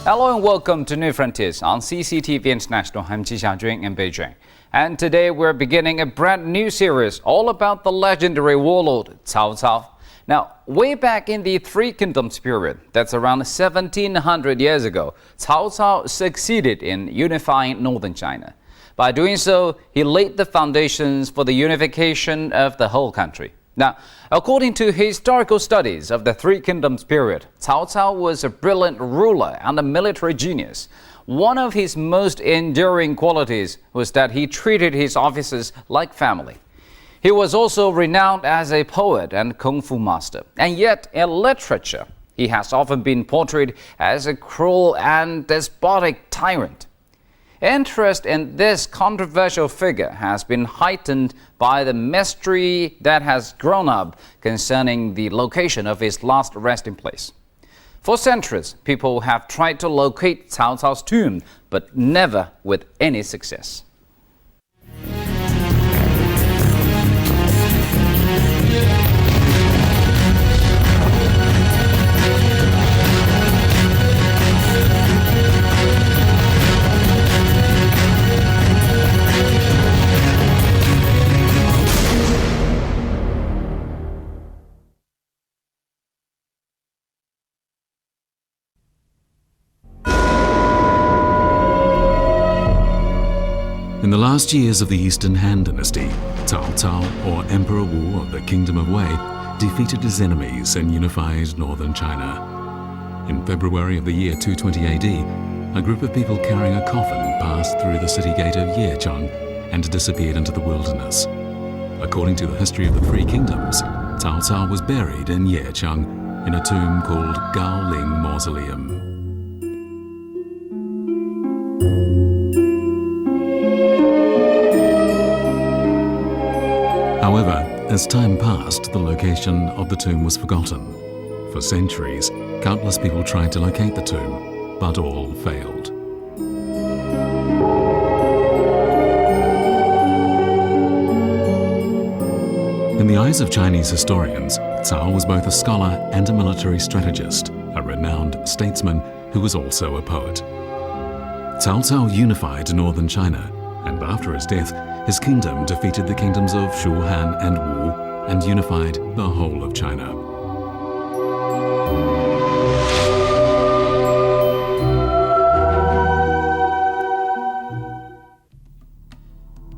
Hello and welcome to New Frontiers on CCTV International. I'm Ji Xiaojun in Beijing. And today we're beginning a brand new series all about the legendary warlord Cao Cao. Now, way back in the Three Kingdoms period, that's around 1700 years ago, Cao Cao succeeded in unifying northern China. By doing so, he laid the foundations for the unification of the whole country. Now, according to historical studies of the Three Kingdoms period, Cao Cao was a brilliant ruler and a military genius. One of his most enduring qualities was that he treated his officers like family. He was also renowned as a poet and kung fu master. And yet, in literature, he has often been portrayed as a cruel and despotic tyrant. Interest in this controversial figure has been heightened by the mystery that has grown up concerning the location of his last resting place. For centuries, people have tried to locate Cao Cao's tomb, but never with any success. In the last years of the Eastern Han Dynasty, Cao Cao, or Emperor Wu of the Kingdom of Wei, defeated his enemies and unified northern China. In February of the year 220 AD, a group of people carrying a coffin passed through the city gate of Yecheng and disappeared into the wilderness. According to the history of the Three Kingdoms, Cao Cao was buried in Yecheng in a tomb called Gaoling Mausoleum. However, as time passed, the location of the tomb was forgotten. For centuries, countless people tried to locate the tomb, but all failed. In the eyes of Chinese historians, Cao was both a scholar and a military strategist, a renowned statesman who was also a poet. Cao Cao unified northern China, and after his death, his kingdom defeated the kingdoms of Shu, Han, and Wu and unified the whole of China.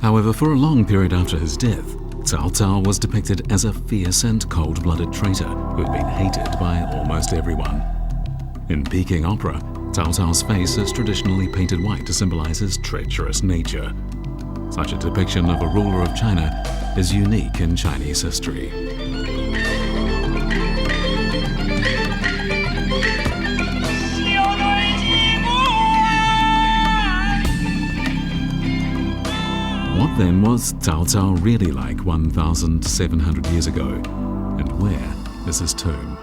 However, for a long period after his death, Cao Cao was depicted as a fierce and cold-blooded traitor who had been hated by almost everyone. In Peking opera, Cao Cao's face is traditionally painted white to symbolize his treacherous nature. Such a depiction of a ruler of China is unique in Chinese history. What then was Cao Cao really like 1,700 years ago? And where is his tomb?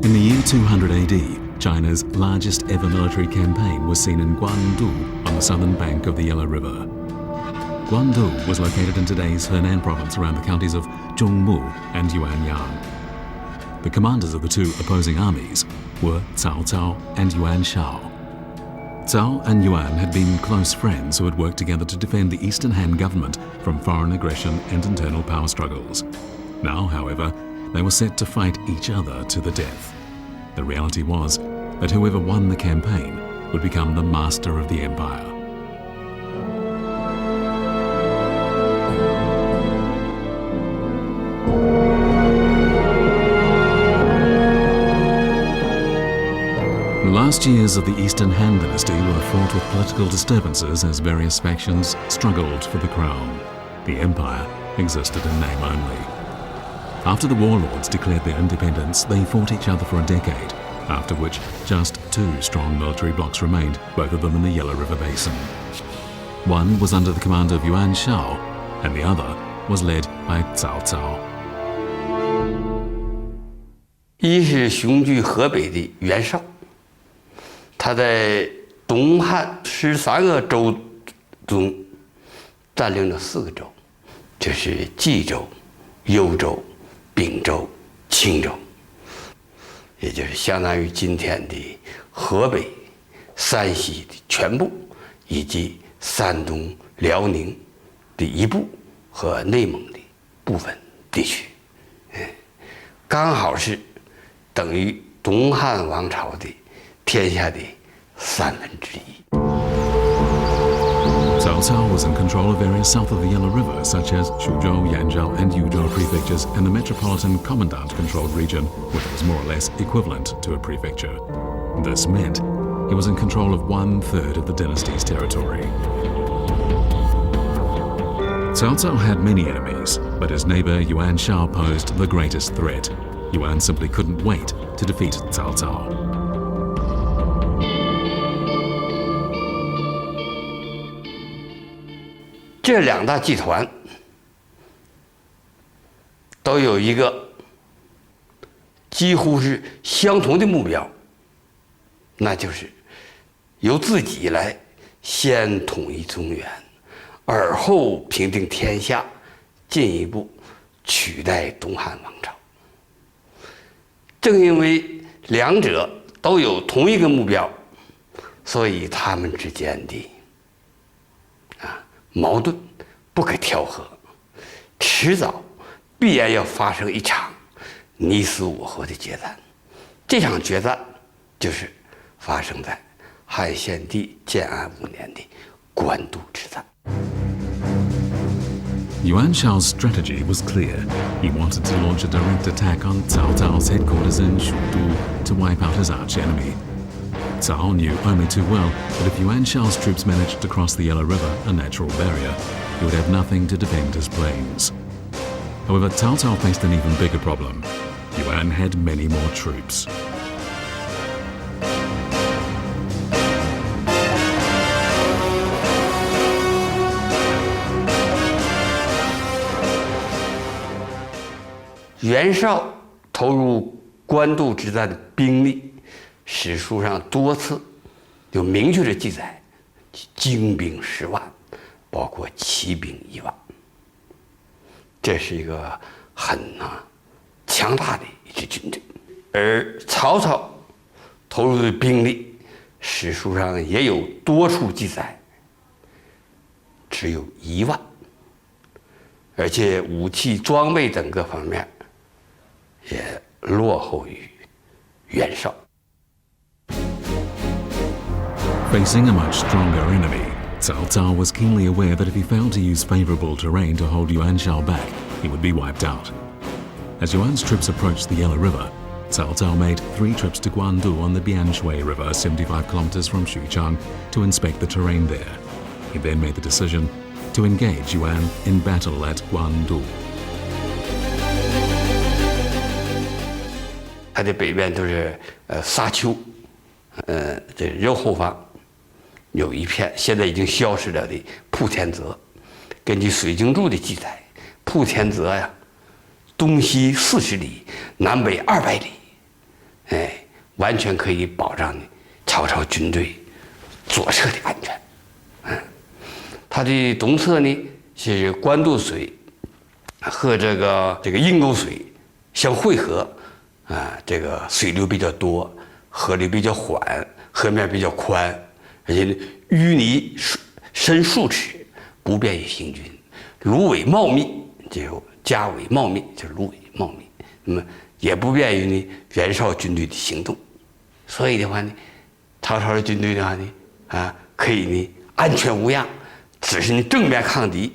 In the year 200 AD, China's largest ever military campaign was seen in Guandu on the southern bank of the Yellow River. Guandu was located in today's Henan province around the counties of Zhongmu and Yuanyang. The commanders of the two opposing armies were Cao Cao and Yuan Shao. Cao and Yuan had been close friends who had worked together to defend the Eastern Han government from foreign aggression and internal power struggles. Now, however, they were set to fight each other to the death. The reality was that whoever won the campaign would become the master of the empire. The last years of the Eastern Han Dynasty were fraught with political disturbances as various factions struggled for the crown. The empire existed in name only. After the warlords declared their independence, they fought each other for a decade, after which just two strong military blocs remained, both of them in the Yellow River Basin. One was under the command of Yuan Shao, and the other was led by Cao Cao. 一是雄踞河北的袁绍，他在东汉13个州中占领了4个州，就是冀州、幽州、并州、青州，也就是相当于今天的河北、山西的全部，以及山东、辽宁的一部和内蒙的部分地区，刚好是等于东汉王朝的天下的1/3。Cao Cao was in control of areas south of the Yellow River, such as Suzhou, Yanzhou, and Yuzhou prefectures, and the metropolitan commandant-controlled region, which was more or less equivalent to a prefecture. This meant he was in control of 1/3 of the dynasty's territory. Cao Cao had many enemies, but his neighbor Yuan Shao posed the greatest threat. Yuan simply couldn't wait to defeat Cao Cao. 这两大集团都有一个几乎是相同的目标，那就是由自己来先统一中原，而后平定天下，进一步取代东汉王朝。正因为两者都有同一个目标，所以他们之间的矛盾不可调和，迟早必然要发生一场你死我活的决战。这场决战就是发生在汉献帝建安5年的官渡之战。Yuan Shao's strategy was clear. He wanted to launch a direct attack on Cao Cao's headquarters in Shudu to wipe out his arch-enemy. Cao knew only too well that if Yuan Shao's troops managed to cross the Yellow River, a natural barrier, he would have nothing to defend his plains. However, Cao Cao faced an even bigger problem. Yuan had many more troops. 袁绍投入官渡之战的兵力，史书上多次有明确的记载，精兵10万，包括骑兵1万。这是一个很强大的一支军队。而曹操投入的兵力，史书上也有多处记载，只有1万，而且武器装备等各方面也落后于袁绍。Facing a much stronger enemy, Cao Cao was keenly aware that if he failed to use favorable terrain to hold Yuan Shao back, he would be wiped out. As Yuan's troops approached the Yellow River, Cao Cao made 3 trips to Guandu on the Bianshui River, 75 kilometers from Xuchang, to inspect the terrain there. He then made the decision to engage Yuan in battle at Guandu. 它的北边都是沙丘，这右后方有一片现在已经消失了的铺田泽。根据水经注的记载，铺田泽呀，东西40里，南北200里，完全可以保障曹操军队左侧的安全。它的东侧呢是官渡水和这个阴沟水相汇合。这个水流比较多，河流比较缓，河面比较宽，而且淤泥深数尺，不便于行军。芦苇茂密，就夹苇茂密，就是芦苇茂密，那么也不便于袁绍军队的行动。所以的话呢，曹操的军队的话呢，可以安全无恙，只是正面抗敌，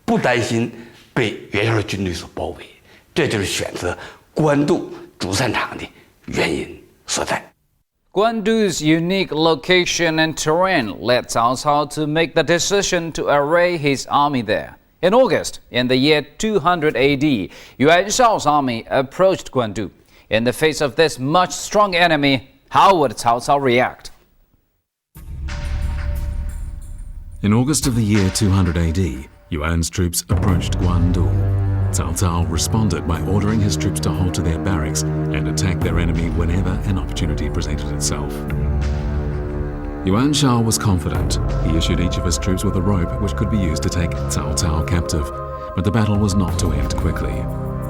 不担心被袁绍的军队所包围。这就是选择官渡主战场的原因所在。Guandu's unique location and terrain led Cao Cao to make the decision to array his army there. In August, in the year 200 AD, Yuan Shao's army approached Guandu. In the face of this much strong enemy, how would Cao Cao react? In August of the year 200 AD, Yuan's troops approached Guandu. Cao Cao responded by ordering his troops to halt to their barracks and attack their enemy whenever an opportunity presented itself. Yuan Shao was confident. He issued each of his troops with a rope which could be used to take Cao Cao captive. But the battle was not to end quickly.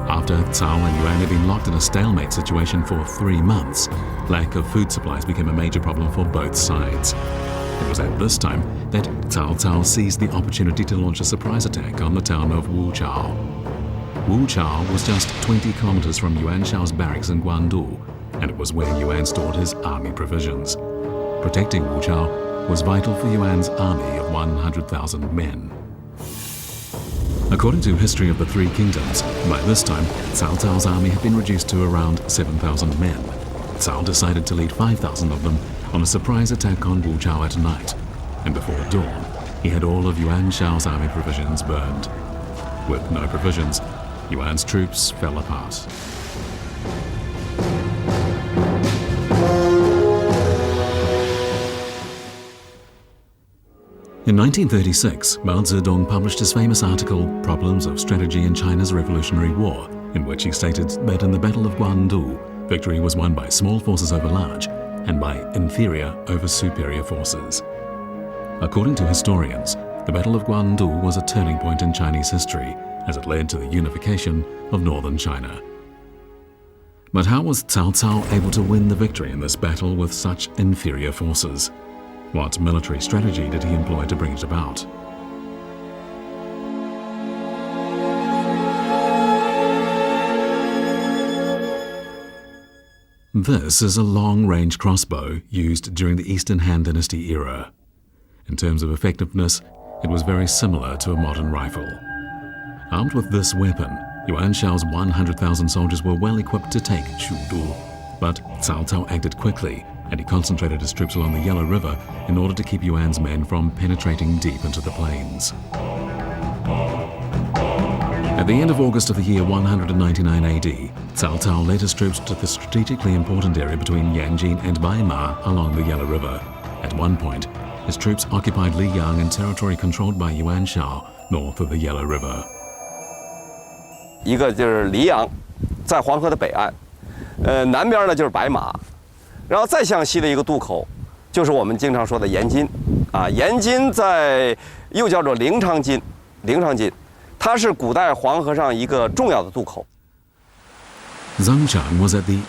After Cao and Yuan had been locked in a stalemate situation for 3 months, lack of food supplies became a major problem for both sides. It was at this time that Cao Cao seized the opportunity to launch a surprise attack on the town of Wuchao. Wuchao was just 20 kilometers from Yuan Shao's barracks in Guandu, and it was where Yuan stored his army provisions. Protecting Wuchao was vital for Yuan's army of 100,000 men. According to History of the Three Kingdoms, by this time, Cao Cao's army had been reduced to around 7,000 men. Cao decided to lead 5,000 of them on a surprise attack on Wuchao at night, and before dawn, he had all of Yuan Shao's army provisions burned. With no provisions, Yuan's troops fell apart. In 1936, Mao Zedong published his famous article, Problems of Strategy in China's Revolutionary War, in which he stated that in the Battle of Guandu, victory was won by small forces over large and by inferior over superior forces. According to historians, the Battle of Guandu was a turning point in Chinese history as it led to the unification of northern China. But how was Cao Cao able to win the victory in this battle with such inferior forces? What military strategy did he employ to bring it about? This is a long-range crossbow used during the Eastern Han Dynasty era. In terms of effectiveness, it was very similar to a modern rifle. Armed with this weapon, Yuan Shao's 100,000 soldiers were well equipped to take Shudu, but Cao Cao acted quickly, and he concentrated his troops along the Yellow River in order to keep Yuan's men from penetrating deep into the plains. At the end of August of the year 199 AD, Cao Cao led his troops to the strategically important area between Yanjin and Baima along the Yellow River. At one point, his troops occupied Liyang in territory controlled by Yuan Shao north of the Yellow River. 一个就是黎阳，在黄河的北岸，南边呢就是白马，然后再向西的一个渡口，就是我们经常说的延津，啊，延津又叫做灵昌津，它是古代黄河上一个重要的渡口。 Zhangchang was at the